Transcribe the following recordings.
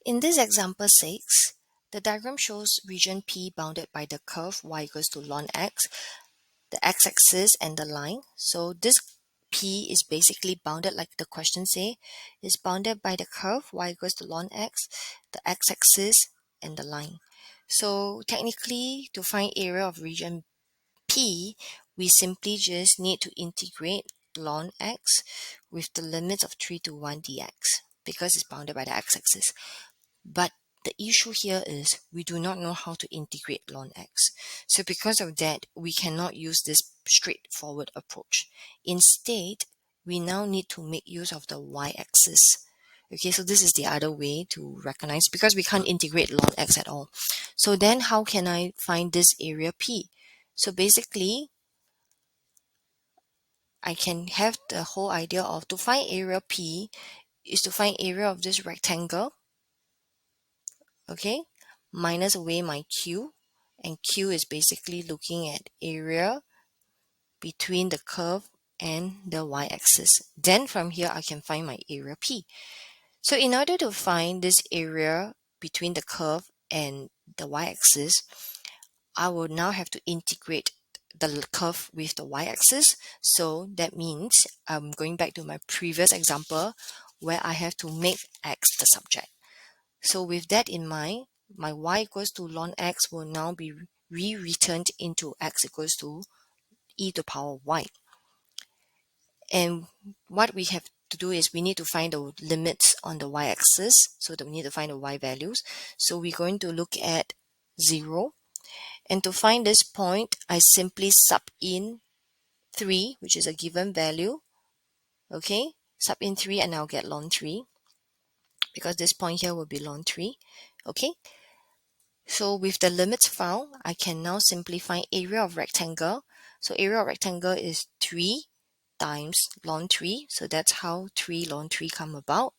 in this example 6, the diagram shows region P bounded by the curve y equals to ln x, the x-axis and the line. So this P is basically bounded, like the question say, is bounded by the curve y equals to ln x, the x-axis and the line. So technically, to find area of region P, we simply just need to integrate ln x with the limits of 3 to 1 dx because it's bounded by the x-axis. But the issue here is we do not know how to integrate ln x. So because of that, we cannot use this straightforward approach. Instead, we now need to make use of the y-axis. Okay, so this is the other way to recognize, because we can't integrate ln x at all. So then how can I find this area P? So basically, I can have the whole idea of to find area P is to find area of this rectangle, okay, minus away my Q, and Q is basically looking at area between the curve and the y-axis. Then from here I can find my area P. So in order to find this area between the curve and the y-axis, I will now have to integrate the curve with the y-axis. So that means I'm going back to my previous example where I have to make x the subject. So with that in mind, my y equals to ln x will now be re-returned into x equals to e to the power y. And what we have to do is we need to find the limits on the y-axis. So that we need to find the y values. So we're going to look at 0. And to find this point, I simply sub in 3, which is a given value. Okay, sub in 3 and I'll get ln 3. Because this point here will be ln 3. Okay. So with the limits found, I can now simply find area of rectangle. So area of rectangle is 3 times ln 3. So that's how 3 ln 3 come about.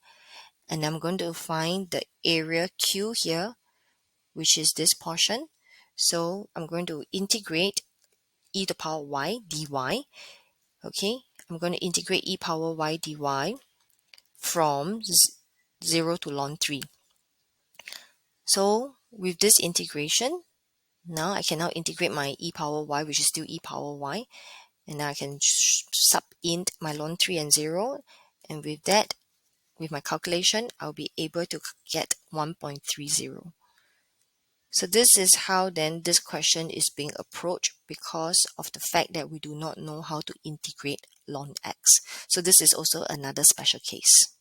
And I'm going to find the area Q here, which is this portion. So I'm going to integrate e to the power y dy. Okay, I'm going to integrate e power y dy from 0 to ln 3. So with this integration, now I can now integrate my e power y, which is still e power y, and now I can sub in my ln 3 and 0, and with that, with my calculation, I'll be able to get 1.30. So this is how then this question is being approached because of the fact that we do not know how to integrate ln x. So this is also another special case.